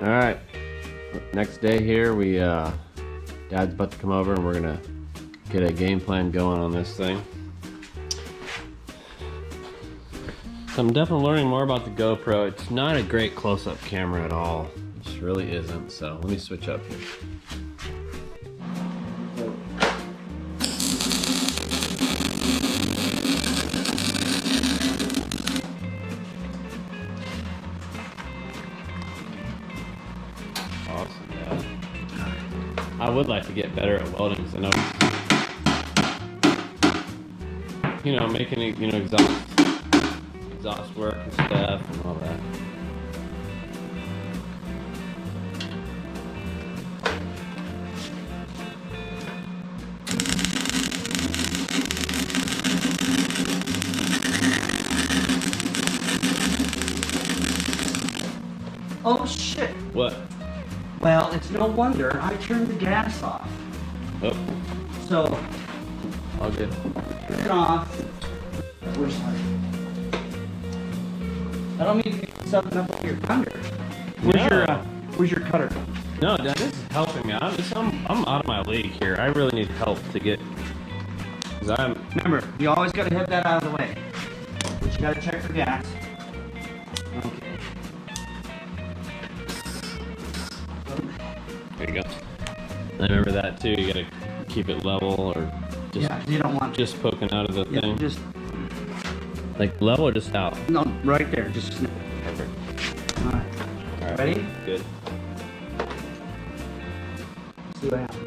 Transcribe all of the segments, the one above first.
All right. Next day here, Dad's about to come over and we're gonna get a game plan going on this thing. So I'm definitely learning more about the GoPro. It's not a great close-up camera at all. It just really isn't. So let me switch up here. Awesome, yeah. I would like to get better at welding, because I know, making it, exhaust work and stuff and all that. Oh shit! What? Well, it's no wonder I turned the gas off. Oh, So, all good. turn it off. Where's my... I don't mean to be sucking up all your thunder. Where's your cutter? No, Dad, this is helping me. I'm out of my league here. I really need help to get. Remember, you always gotta hit that out of the way. But you gotta check for gas. Okay. There you go. I remember that too. You gotta keep it level, or just You don't want just poking out of the yeah, thing. just Like level or just out. no, right there. Just snip. Perfect. All right. All right. Ready? Good. Let's see what happens.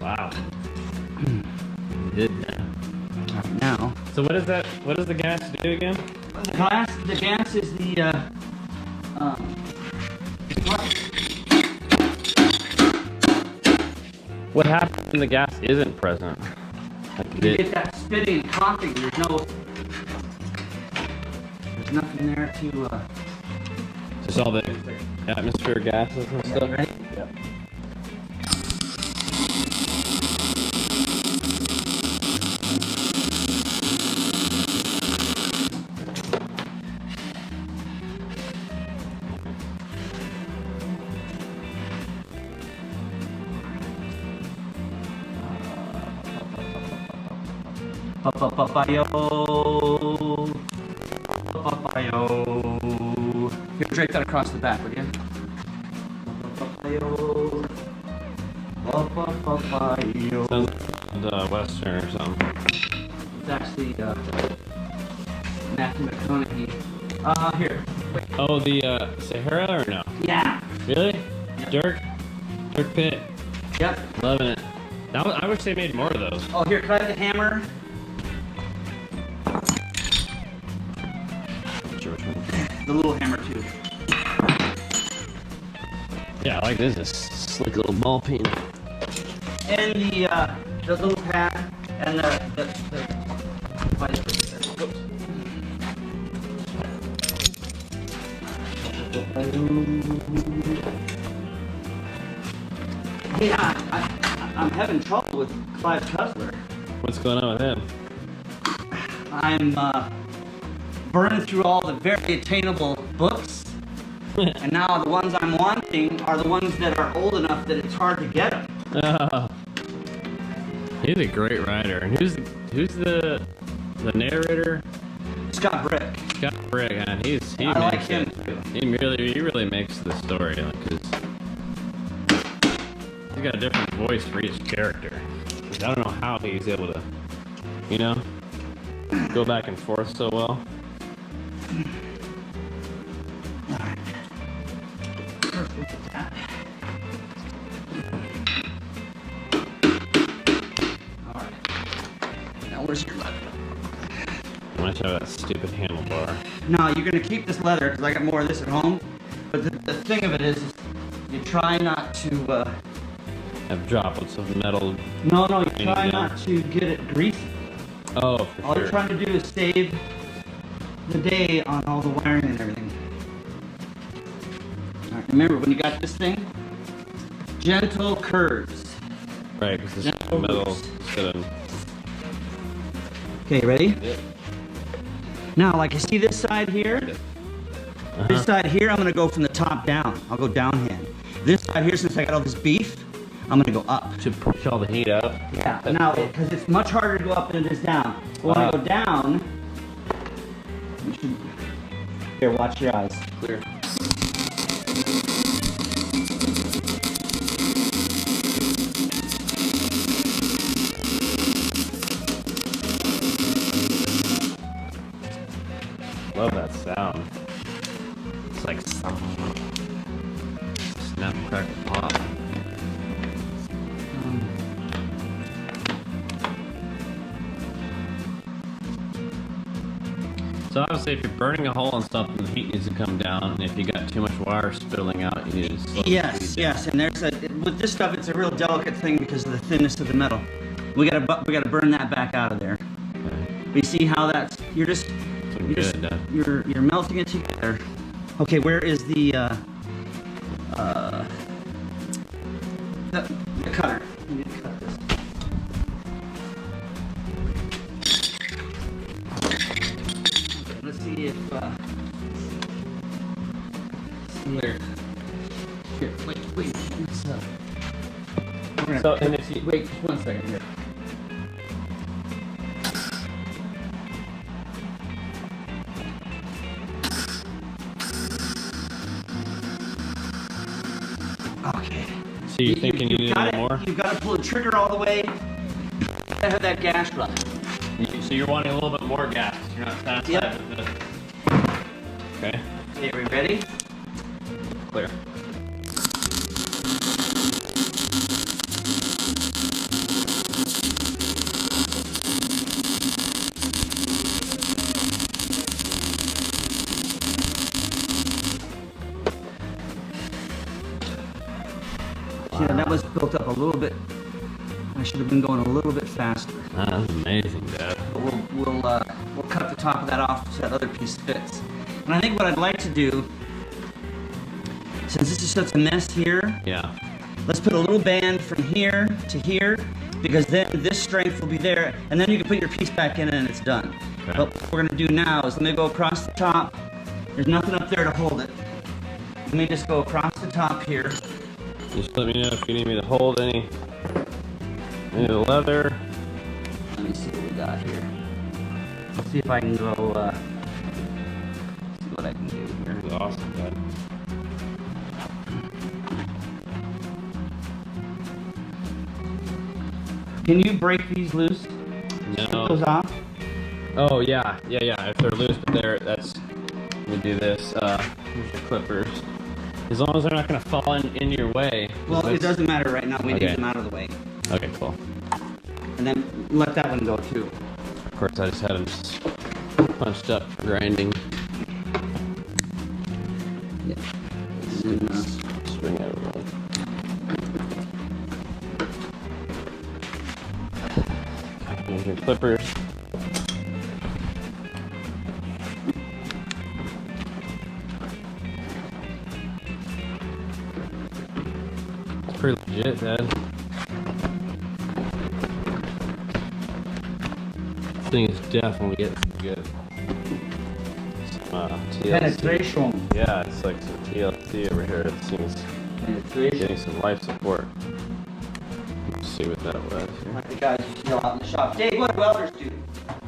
Wow. You did that. Right now. So what is that? What does the gas do again? The gas is the What happens when the gas isn't present? Like you get that spitting and coughing. There's nothing there to just all the atmosphere gases and stuff. Ready? Yep. Papayo. Here, drape that across the back, would you? Papayo. Sounds like Western or something. It's actually Matthew McConaughey. Here. Wait. Oh, the Sahara or no? Yeah. Really? Yep. Dirk Pit. Yep. Loving it. I wish they made more of those. Oh, here, can I have the hammer? Sure, which one? The little hammer, too. Yeah, I like this. This slick little ball peen. And the little pad and the yeah, I'm having trouble with Clive Cussler. What's going on with him? I'm burning through all the very attainable books, and now the ones I'm wanting are the ones that are old enough that it's hard to get them. Oh. He's a great writer. And who's the narrator? Scott Brick. Scott Brick, man. He I like makes him it. too. He really makes the story, because he's got a different voice for each character. I don't know how he's able to, go back and forth so well. Alright. First we'll get that. Alright. Now where's your leather? I'm gonna try that stupid handlebar. No, you're gonna keep this leather because I got more of this at home. But the thing of it is you try not to Have droplets of metal. no, you raining try down. not to get it greasy. Oh, for All sure. you're trying to do is save the day on all the wiring and everything. Remember, when you got this thing, gentle curves. Right, because this Gentle metal loops. instead of. Okay, ready? Yep. Now, like you see this side here? This side here, I'm gonna go from the top down. I'll go downhand. This side here, since I got all this beef, I'm gonna go up. To push all the heat up. Yeah, now, because it's much harder to go up than it is down. But when I go down, you should, here, watch your eyes. Clear. Love that sound. It's like some snap, crackle, pop. So obviously, if you're burning a hole in something, the heat needs to come down, and if you got too much wire spilling out, you need to slow the Yes, speed down. yes, and there's a, with this stuff, it's a real delicate thing because of the thinness of the metal. We gotta burn that back out of there. Okay. We see how that's, you're Looking good, Dad. you're melting it together. Okay, where is the cutter? We need to cut this. Let's see if Clear. here. Wait. Let's, we're gonna, So, and if you wait, just 1 second here. Okay. so you thinking you need a little more? You've got to pull the trigger all the way. I have that gas run. So you're wanting a little bit more gas. You're not satisfied Yep. with this. Okay. Okay, are we ready? Clear. See, that was built up a little bit. I should have been going a little bit faster. That's amazing, Dad. But we'll cut the top of that off so that other piece fits. And I think what I'd like to do, since this is such a mess here, Yeah. let's put a little band from here to here, because then this strength will be there, and then you can put your piece back in it and it's done. Okay. But what we're gonna do now is let me go across the top. There's nothing up there to hold it. Let me just go across the top here. Just let me know if you need me to hold any of the leather. Let me see what we got here. Let's see if I can go, see what I can do here. This is awesome, Dad. Can you break these loose? Take those No. off? Oh yeah. If they're loose, but that's. Let me do this. Here's your clippers. As long as they're not gonna fall in your way. Well, it doesn't matter right now. We Okay. need them out of the way. Okay, cool. And then let that one go too. Of course, I just had them punched up for grinding. Yeah. And then, Just bring it over. Here's your clippers. It's pretty legit, Dad. This thing is definitely getting some good. Some, TLC. penetration. Yeah, it's like some TLC over here. It seems Penetration. getting some life support. Let's see what that was here. Like the guys used to yell out in the shop, Dave, what do welders do?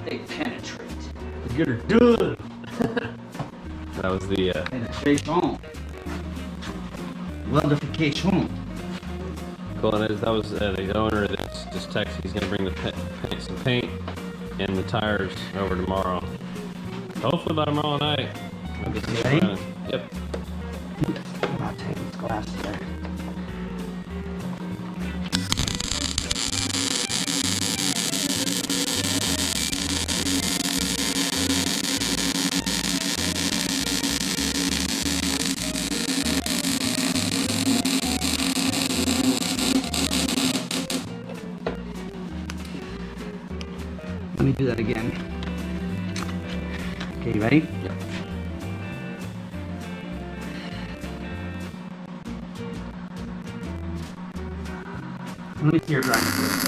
They penetrate. They get her done. That was the Penetration. Weldification. cool. And that was the owner that's just texted. He's gonna bring the some paint and the tires over tomorrow. Hopefully by tomorrow night. I'll get this Ready? running. Yep. I'll take this glass there. Let me do that again. Okay, you ready? Yep. Let me see your grinding wheel.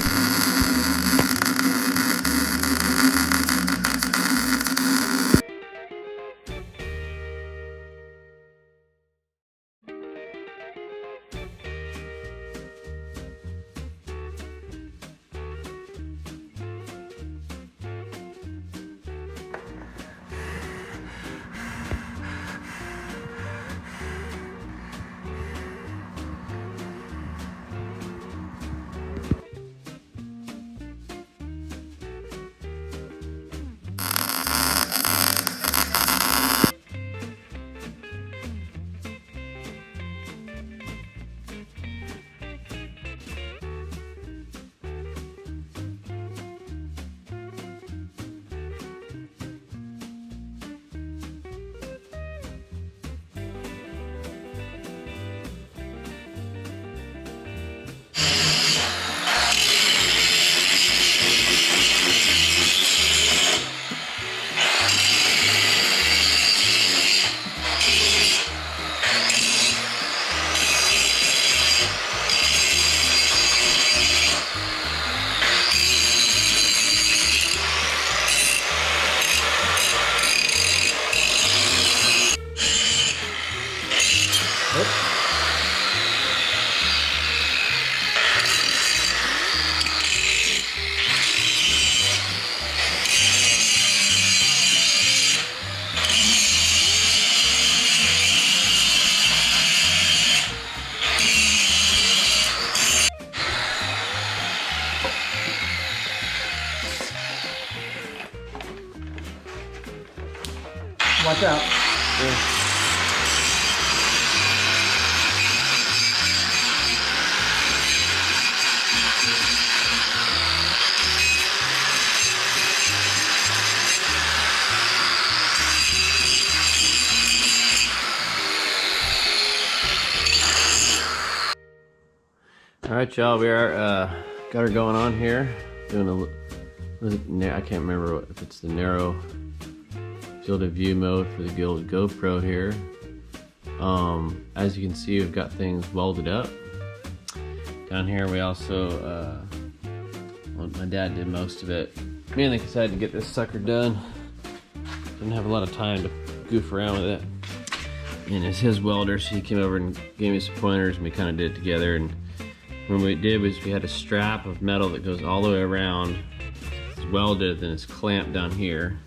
Watch out. Yeah. All right, y'all, we are got her going on here, doing a, I can't remember if it's the narrow field of view mode for the old GoPro here. As you can see, we've got things welded up. Down here we also, well, my dad did most of it, mainly because I had to get this sucker done. Didn't have a lot of time to goof around with it. And it's his welder, so he came over and gave me some pointers and we kind of did it together. And what we did was we had a strap of metal that goes all the way around. It's welded and it's clamped down here,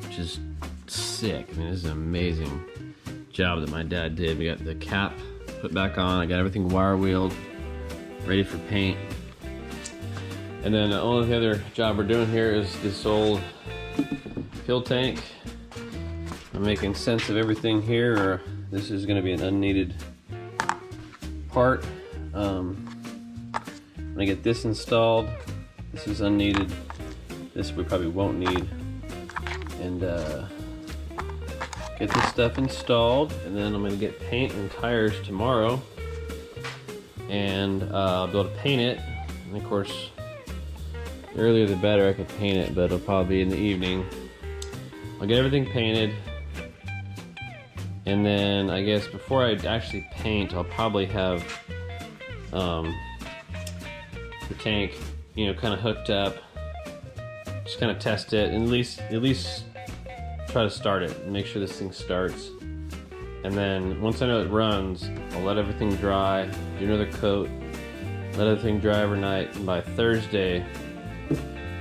which is sick. I mean, this is an amazing job that my dad did. We got the cap put back on. I got everything wire wheeled, ready for paint. And then the only other job we're doing here is this old fuel tank. I'm making sense of everything here, or this is going to be an unneeded part. When I get this installed, this is unneeded. This we probably won't need. And get this stuff installed, and then I'm gonna get paint and tires tomorrow. And I'll be able to paint it. And of course, the earlier the better I can paint it, but it'll probably be in the evening. I'll get everything painted. And then I guess before I actually paint, I'll probably have the tank, you know, kind of hooked up, just kind of test it, and at least try to start it and make sure this thing starts. And then once I know it runs, I'll let everything dry, do another coat, let everything dry overnight, and by Thursday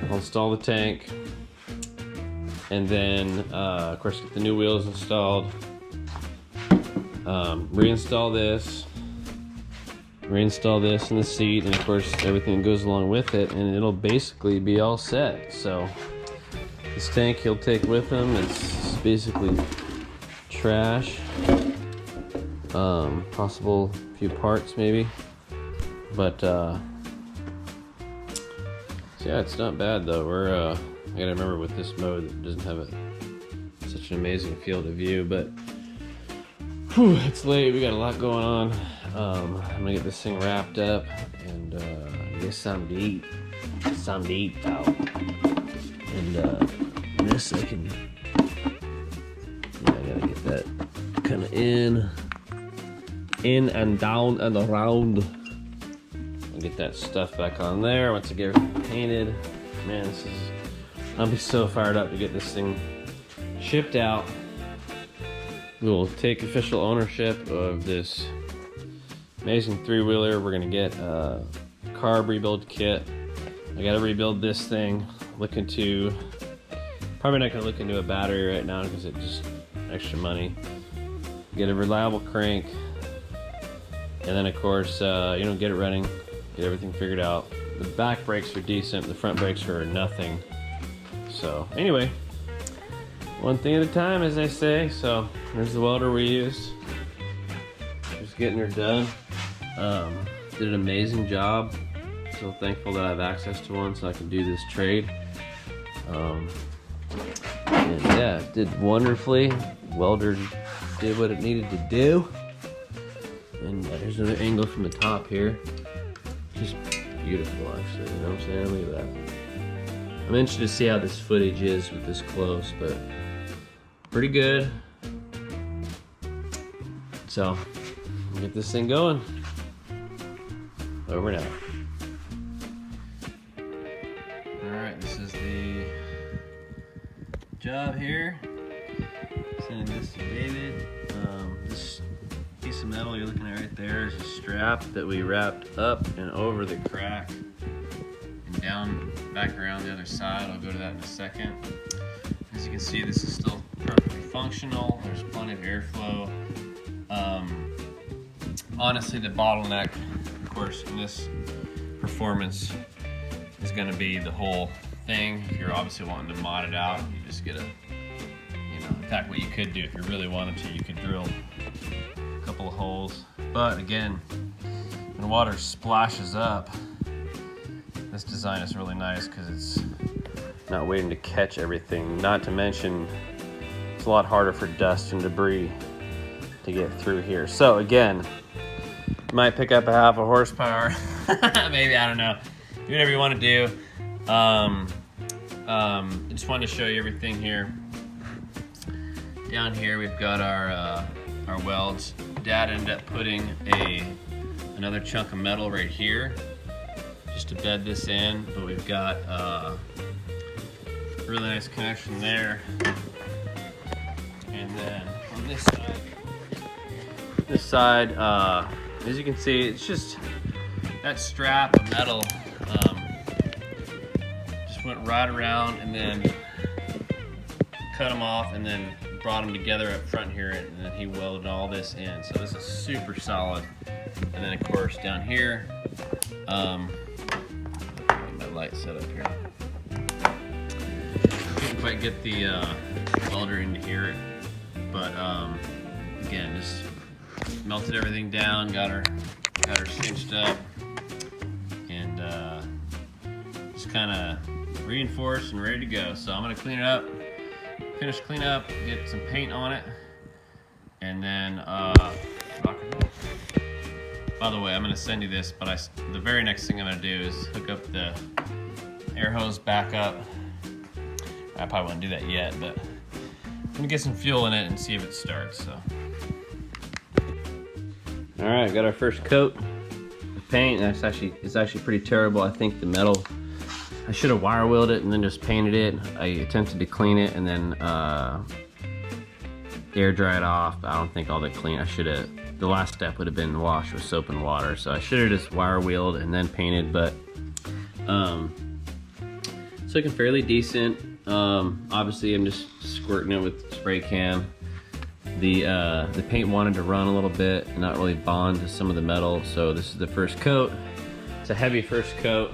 I'll install the tank, and then of course get the new wheels installed, reinstall this in the seat, and of course everything that goes along with it, and it'll basically be all set. So this tank he'll take with him. It's basically trash, possible few parts maybe, but so yeah, it's not bad though. We're I gotta remember with this mode it doesn't have such an amazing field of view, but whew, it's late, we got a lot going on. I'm gonna get this thing wrapped up and get some to eat. Out. And this I can, yeah, I gotta get that kind of in and down and around. Get that stuff back on there once I get everything painted. Man, I'll be so fired up to get this thing shipped out. We will take official ownership of this amazing three-wheeler. We're gonna get a carb rebuild kit. I gotta rebuild this thing. Probably not gonna look into a battery right now because it's just extra money. Get a reliable crank, and then of course, get it running, get everything figured out. The back brakes are decent, the front brakes are nothing. So anyway, one thing at a time, as I say. So there's the welder we used. Just getting her done. Did an amazing job. So thankful that I have access to one so I can do this trade. And yeah, it did wonderfully. Welder did what it needed to do. And here's another angle from the top here. Just beautiful, actually. You know what I'm saying? Look at that. I'm interested to see how this footage is with this close, but pretty good. So, we'll get this thing going. Over now. Alright, this is the job here. Sending this to David. This piece of metal you're looking at right there is a strap that we wrapped up and over the crack and down back around the other side. I'll go to that in a second. As you can see, this is still perfectly functional. There's plenty of airflow. Honestly, the bottleneck, of course, in this performance is going to be the whole thing. If you're obviously wanting to mod it out, you just get in fact, what you could do if you really wanted to, you could drill a couple of holes. But again, when water splashes up, this design is really nice because it's not waiting to catch everything. Not to mention, it's a lot harder for dust and debris to get through here. So again, might pick up a half a horsepower. Maybe, I don't know. Do whatever you want to do. I just wanted to show you everything here. Down here we've got our welds. Dad ended up putting another chunk of metal right here just to bed this in, but we've got a really nice connection there. And then on this side, as you can see, it's just that strap of metal just went right around and then cut them off and then brought them together up front here, and then he welded all this in. So this is super solid. And then of course down here, get my light set up here. Couldn't quite get the welder into here, but again, just melted everything down, got her cinched up, and just kind of reinforced and ready to go. So I'm gonna clean it up. Finish clean up, get some paint on it, and then rock and roll. By the way, I'm gonna send you this, but the very next thing I'm gonna do is hook up the air hose back up. I probably wouldn't do that yet, but I'm gonna get some fuel in it and see if it starts. So, all right, got our first coat of paint. And it's actually pretty terrible. I think the metal, I should have wire wheeled it and then just painted it. I attempted to clean it and then air dry it off. I don't think all that clean. The last step would have been wash with soap and water. So I should have just wire wheeled and then painted, but it's looking fairly decent. Obviously I'm just squirting it with spray can. The paint wanted to run a little bit and not really bond to some of the metal. So this is the first coat. It's a heavy first coat.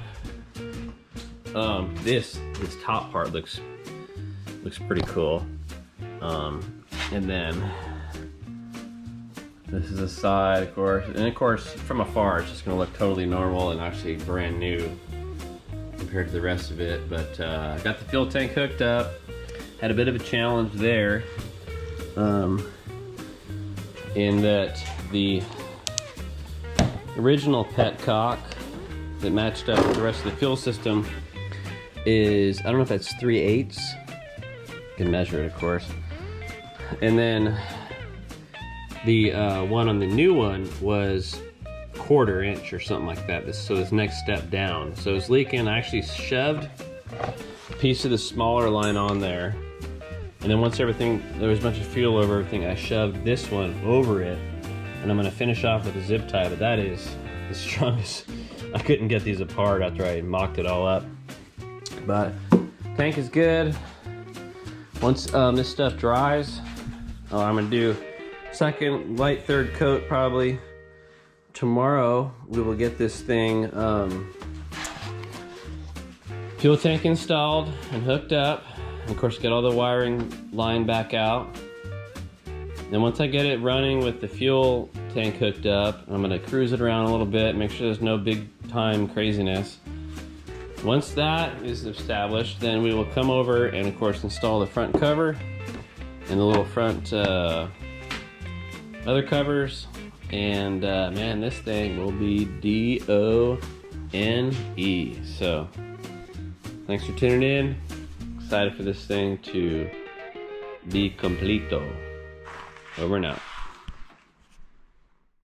This top part looks pretty cool. And then this is the side, of course. And of course, from afar, it's just gonna look totally normal and actually brand new compared to the rest of it. But I got the fuel tank hooked up. Had a bit of a challenge there. In that the original petcock that matched up with the rest of the fuel system is, I don't know if that's 3/8. You can measure it, of course. And then the one on the new one was 1/4 inch or something like that. So this next step down. So it's leaking. I actually shoved a piece of the smaller line on there. And then once there was a bunch of fuel over everything, I shoved this one over it. And I'm gonna finish off with a zip tie, but that is the strongest. I couldn't get these apart after I mocked it all up. But tank is good. Once this stuff dries, I'm gonna do second light third coat probably. Tomorrow we will get this thing fuel tank installed and hooked up. And of course get all the wiring line back out. Then once I get it running with the fuel tank hooked up, I'm gonna cruise it around a little bit, make sure there's no big time craziness. Once that is established, then we will come over and of course install the front cover and the little front other covers. And man, this thing will be D-O-N-E. So thanks for tuning in. Excited for this thing to be completo. Over and out.